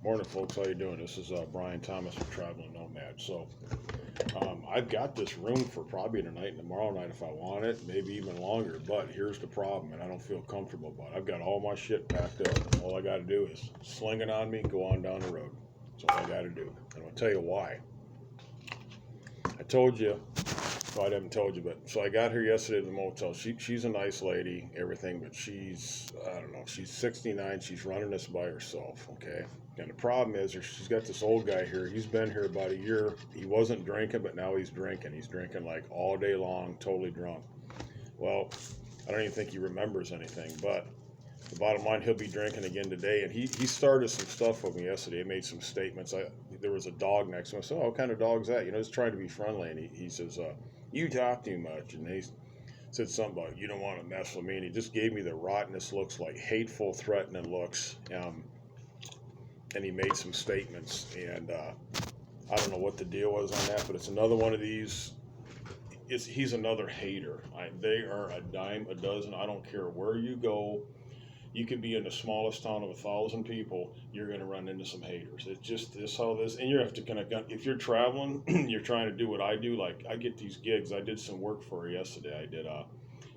Morning, folks. How you doing? This is Brian Thomas from Traveling Nomad. I've got this room for probably tonight and tomorrow night if I want it, maybe even longer. But here's the problem, and I don't feel comfortable about it. I've got all my shit packed up. All I got to do is sling it on me, go on down the road. That's all I got to do. And I'll tell you why. I told you. Well, I haven't told you, but so I got her yesterday at the motel. She's a nice lady, everything, but I don't know, she's 69. She's running this by herself, okay? And the problem is, she's got this old guy here. He's been here about a year. He wasn't drinking, but now he's drinking. He's drinking like all day long, totally drunk. Well, I don't even think he remembers anything, but the bottom line, he'll be drinking again today. And he started some stuff with me yesterday. He made some statements. There was a dog next to him. I said, "Oh, what kind of dog's that?" He's trying to be friendly. And he says, "You talk too much." And he said something about, "You don't want to mess with me." And he just gave me the rottenest looks, like hateful, threatening looks. And he made some statements. And I don't know what the deal was on that, but it's another one of these. He's another hater. They are a dime a dozen. I don't care where you go. You could be in the smallest town of 1,000 people, you're going to run into some haters. It's just this how this, and you have to kind of, if you're traveling, you're trying to do what I do. Like I get these gigs. I did some work for her yesterday.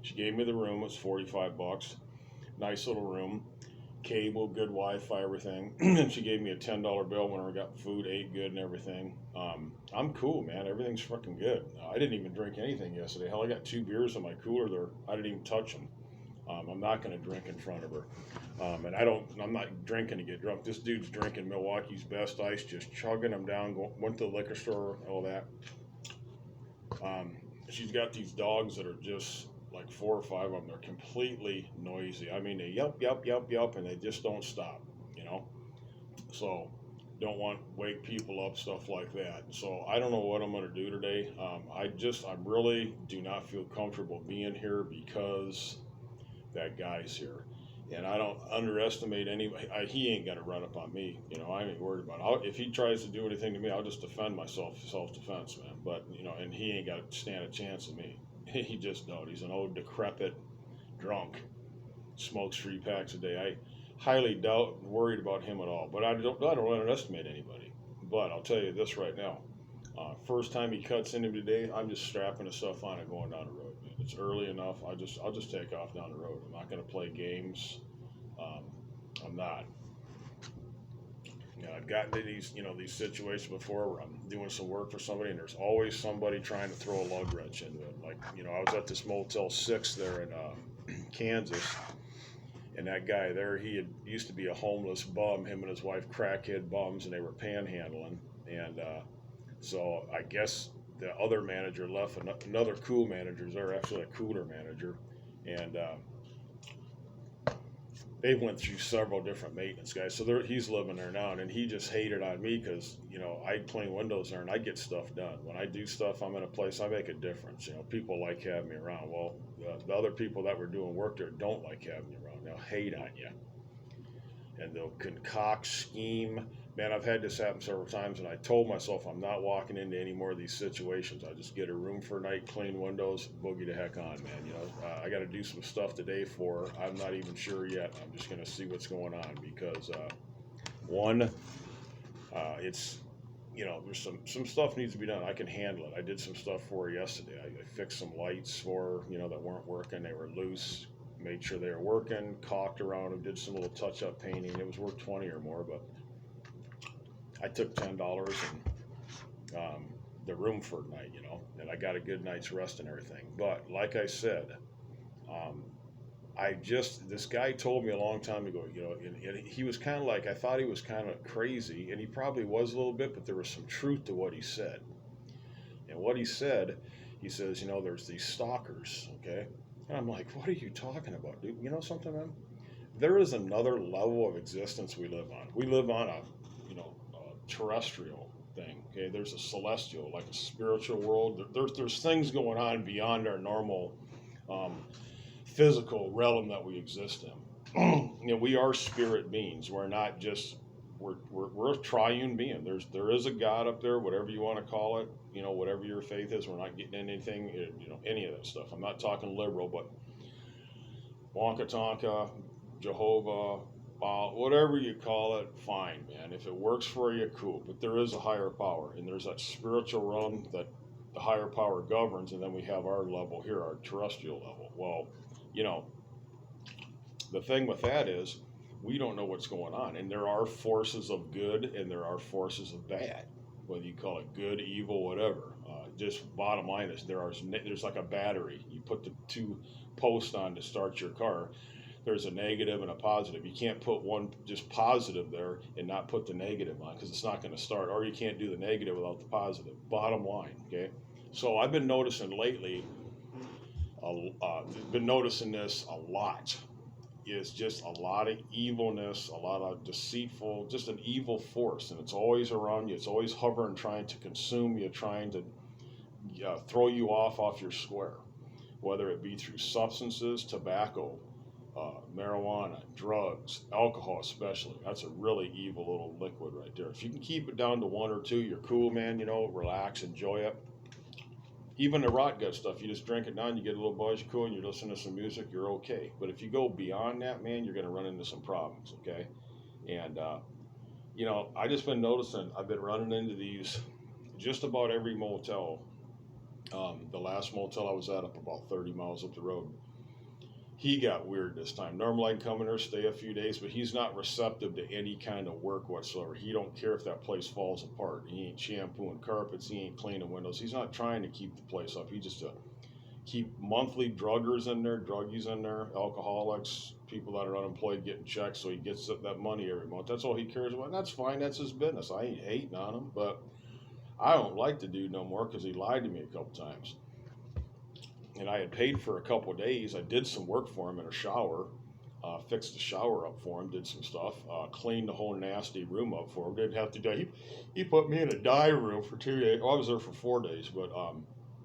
She gave me the room. It was $45. Nice little room, cable, good Wi-Fi, everything. And she gave me a $10 bill when I got food, ate good and everything. I'm cool, man. Everything's fucking good. I didn't even drink anything yesterday. Hell, I got 2 beers in my cooler there. I didn't even touch them. I'm not going to drink in front of her. And I'm not drinking to get drunk. This dude's drinking Milwaukee's Best Ice, just chugging them down, went to the liquor store, all that. She's got these dogs that are just like 4 or 5 of them. They're completely noisy. I mean, they yelp, yelp, yelp, yelp, and they just don't stop, you know? So, don't want to wake people up, stuff like that. So, I don't know what I'm going to do today. I really do not feel comfortable being here because that guy's here. And I don't underestimate anybody. He ain't gonna run up on me. I ain't worried about it. If he tries to do anything to me, I'll just defend myself, self-defense, man. But and he ain't got to stand a chance of me. He just don't. He's an old decrepit drunk. Smokes 3 packs a day. I highly doubt, worried about him at all. But I don't underestimate anybody. But I'll tell you this right now. First time he cuts into me today, I'm just strapping the stuff on and going down the road. Man. It's early enough. I'll just take off down the road. I'm not going to play games. Um, I'm not. I've gotten to these situations before where I'm doing some work for somebody, and there's always somebody trying to throw a lug wrench into it. Like I was at this Motel 6 there in Kansas, and that guy there, used to be a homeless bum. Him and his wife, crackhead bums, and they were panhandling. And so I guess the other manager left. Another cool manager is there, actually a cooler manager, and they went through several different maintenance guys. So he's living there now, and he just hated on me because I clean windows there and I get stuff done. When I do stuff, I'm in a place, I make a difference. People like having me around. Well, the other people that were doing work there don't like having you around. They'll hate on you, and they'll concoct, scheme. Man, I've had this happen several times, and I told myself I'm not walking into any more of these situations. I just get a room for a night, clean windows, boogie the heck on, man. I got to do some stuff today for her. I'm not even sure yet. I'm just going to see what's going on because, one, it's, there's some stuff needs to be done. I can handle it. I did some stuff for her yesterday. I fixed some lights for her, that weren't working. They were loose. Made sure they were working, caulked around them, did some little touch-up painting. It was worth 20 or more, but I took $10 and the room for a night, and I got a good night's rest and everything. But like I said, this guy told me a long time ago, and he was kind of like, I thought he was kind of crazy, and he probably was a little bit, but there was some truth to what he said. And what he said, he says, there's these stalkers, okay? And I'm like, what are you talking about, dude? You know something, man? There is another level of existence we live on. We live on a terrestrial thing. Okay, there's a celestial, like a spiritual world. There's things going on beyond our normal physical realm that we exist in. We are spirit beings. We're not just we're a triune being. There is a God up there, whatever you want to call it. Whatever your faith is. We're not getting into anything. Any of that stuff. I'm not talking liberal, but Wonka Tonka, Jehovah, whatever you call it, fine, man. If it works for you, cool. But there is a higher power, and there's that spiritual realm that the higher power governs, and then we have our level here, our terrestrial level. Well, you know, the thing with that is we don't know what's going on, and there are forces of good and there are forces of bad, whether you call it good, evil, whatever. Just bottom line is there's like a battery. You put the two posts on to start your car. There's a negative and a positive. You can't put one just positive there and not put the negative on because it's not going to start, or you can't do the negative without the positive. Bottom line, okay? So I've been noticing lately, been noticing this a lot. Is just a lot of evilness, a lot of deceitful, just an evil force, and it's always around you. It's always hovering, trying to consume you, trying to throw you off your square, whether it be through substances, tobacco, marijuana, drugs, alcohol especially. That's a really evil little liquid right there. If you can keep it down to one or two, you're cool, man. You know, relax, enjoy it. Even the rot gut stuff, you just drink it down, you get a little buzz, you're cool, and you're listening to some music, you're okay. But if you go beyond that, man, you're going to run into some problems, okay? And, you know, I just been noticing, I've been running into these just about every motel. The last motel I was at up about 30 miles up the road, he got weird this time. Normally I'd come in there, stay a few days, but he's not receptive to any kind of work whatsoever. He don't care if that place falls apart. He ain't shampooing carpets. He ain't cleaning windows. He's not trying to keep the place up. He just keep monthly druggers in there, druggies in there, alcoholics, people that are unemployed getting checks, so he gets that money every month. That's all he cares about. And that's fine. That's his business. I ain't hating on him, but I don't like the dude no more because he lied to me a couple times. And I had paid for a couple of days. I did some work for him in a shower, fixed the shower up for him, did some stuff, cleaned the whole nasty room up for him. Didn't have to do. He put me in a dye room for 2 days. Well, I was there for 4 days, but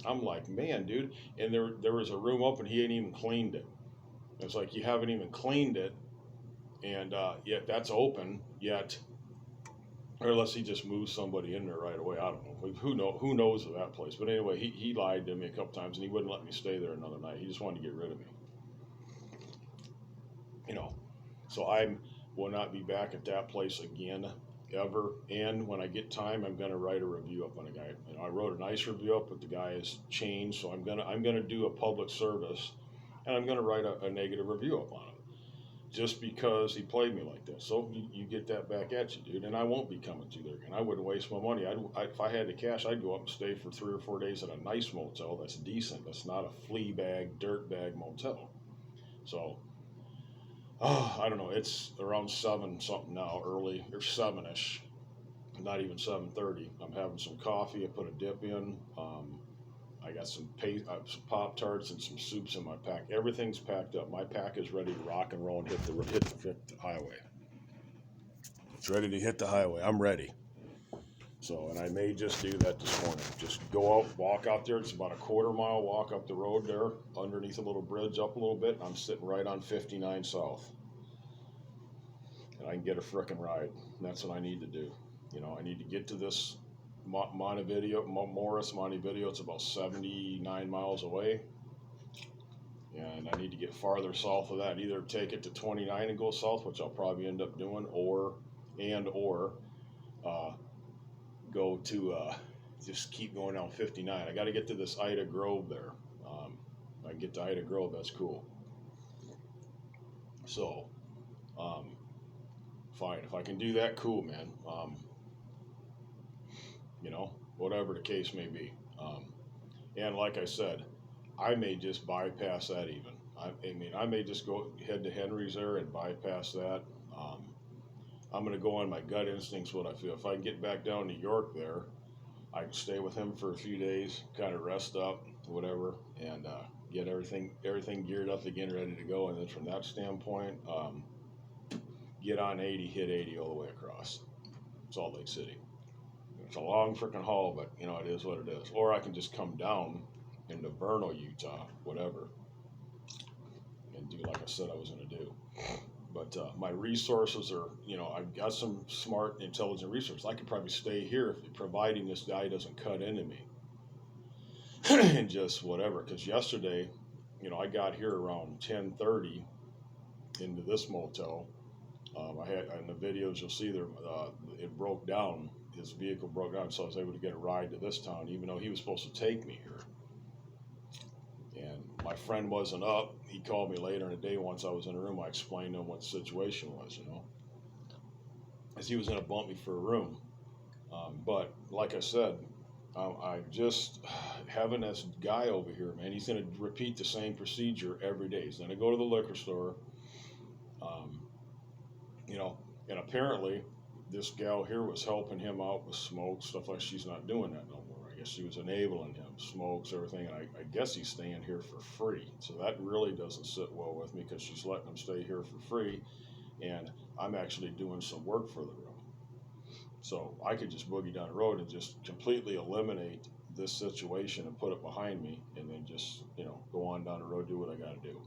I'm like, man, dude. And there was a room open. He ain't even cleaned it. It's like you haven't even cleaned it, and yet that's open. Yet, or unless he just moves somebody in there right away. I don't know. Who knows of that place? But anyway, he lied to me a couple times, and he wouldn't let me stay there another night. He just wanted to get rid of me. You know, so I will not be back at that place again ever. And when I get time, I'm going to write a review up on a guy. You know, I wrote a nice review up, but the guy has changed. So I'm gonna do a public service, and I'm going to write a negative review up on him. Just because he played me like that. So you get that back at you, dude. And I won't be coming through there again. I wouldn't waste my money. If I had the cash, I'd go up and stay for 3 or 4 days at a nice motel that's decent. That's not a flea bag, dirt bag motel. So, I don't know. It's around 7 something now, early, or 7-ish. Not even 7:30. I'm having some coffee. I put a dip in. I got some Pop-Tarts and some soups in my pack. Everything's packed up. My pack is ready to rock and roll and hit the highway. It's ready to hit the highway. I'm ready. So, and I may just do that this morning. Just go out, walk out there. It's about a 1/4 mile walk up the road there, underneath a little bridge up a little bit. I'm sitting right on 59 South. And I can get a frickin' ride. And that's what I need to do. You know, I need to get to this Morris, Montevideo. It's about 79 miles away, and I need to get farther south of that. Either take it to 29 and go south, which I'll probably end up doing, or go to just keep going down 59. I got to get to this Ida Grove there. If I can get to Ida Grove, that's cool. So, fine. If I can do that, cool, man. You know, whatever the case may be. And like I said, I may just bypass that even. I mean, I may just go head to Henry's there and bypass that. I'm going to go on my gut instincts, what I feel. If I can get back down to York there, I can stay with him for a few days, kind of rest up, whatever, and get everything geared up again, ready to go. And then from that standpoint, get on 80, hit 80 all the way across Salt Lake City. It's a long freaking haul, but you know, it is what it is. Or I can just come down into Vernal, Utah, whatever, and do like I said I was going to do. But my resources are, you know, I've got some smart, intelligent resources. I could probably stay here providing this guy doesn't cut into me and just whatever. Because yesterday, you know, I got here around 10:30 into this motel. I had in the videos you'll see there, it broke down. His vehicle broke down, so I was able to get a ride to this town, even though he was supposed to take me here. And my friend wasn't up. He called me later in the day once I was in the room. I explained to him what the situation was, as he was going to bump me for a room. But like I said, I just having this guy over here, man. He's going to repeat the same procedure every day. He's going to go to the liquor store, um, and apparently this gal here was helping him out with smoke stuff like she's not doing that no more. I guess she was enabling him, smokes, everything, and I guess he's staying here for free. So that really doesn't sit well with me because she's letting him stay here for free, and I'm actually doing some work for the room. So I could just boogie down the road and just completely eliminate this situation and put it behind me, and then just go on down the road, do what I got to do,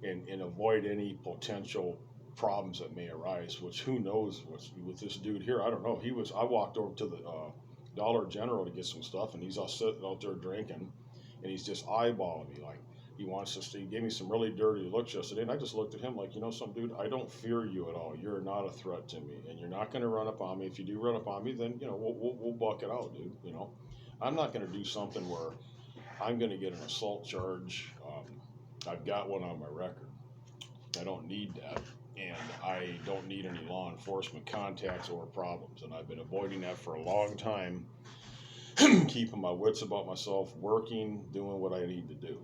and avoid any potential problems that may arise. Which who knows what's with this dude here? I don't know. I walked over to the Dollar General to get some stuff, and he's all sitting out there drinking, and he's just eyeballing me like he wants us to. He gave me some really dirty looks yesterday, and I just looked at him like, something, dude, I don't fear you at all. You're not a threat to me, and you're not going to run up on me. If you do run up on me, then we'll buck it out, dude. I'm not going to do something where I'm going to get an assault charge. I've got one on my record. I don't need that, and I don't need any law enforcement contacts or problems, and I've been avoiding that for a long time, keeping my wits about myself, working, doing what I need to do.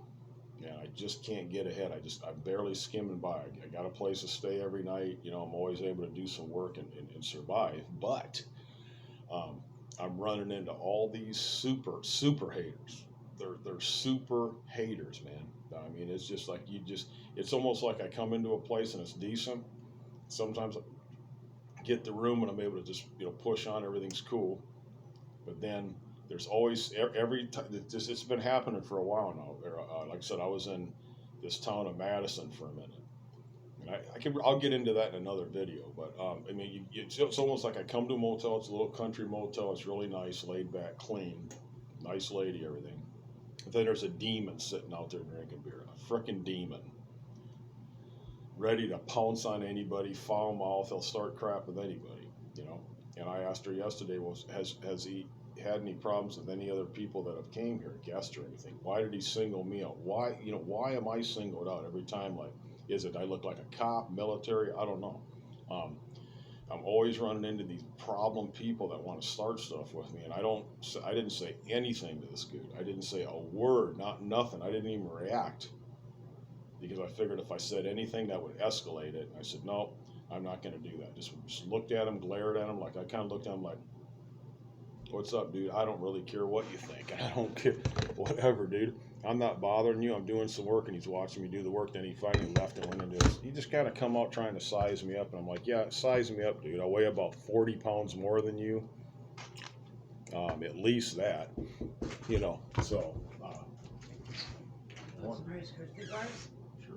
Yeah, I just can't get ahead. I'm barely skimming by. I got a place to stay every night. I'm always able to do some work and survive. But I'm running into all these super haters. They're super haters, man. I mean, it's just like it's almost like I come into a place and it's decent. Sometimes I get the room and I'm able to just push on, everything's cool. But then there's always every time. It's been happening for a while now. Like I said, I was in this town of Madison for a minute, and I'll get into that in another video. But I mean, it's almost like I come to a motel. It's a little country motel. It's really nice, laid back, clean, nice lady, everything. But then there's a demon sitting out there drinking beer, a frickin' demon, ready to pounce on anybody, foul mouth. He'll start crap with anybody. And I asked her yesterday, has he had any problems with any other people that have came here, guests or anything? Why did he single me out? Why am I singled out every time? Like, is it I look like a cop, military? I don't know. I'm always running into these problem people that want to start stuff with me, and I didn't say anything to this dude. I didn't say a word, nothing. I didn't even react because I figured if I said anything that would escalate it. And I said, no, I'm not going to do that. Just looked at him, glared at him. Like I kind of looked at him like, what's up, dude? I don't really care what you think. I don't care. Whatever, dude. I'm not bothering you. I'm doing some work, and he's watching me do the work. Then he finally left and went into this. He just kind of come out trying to size me up, and I'm like, yeah, size me up, dude. I weigh about 40 pounds more than you. At least that, So. Want some Rice Krispie bars? Sure.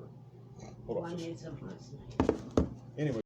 Hold on. I made some last night. Anyway.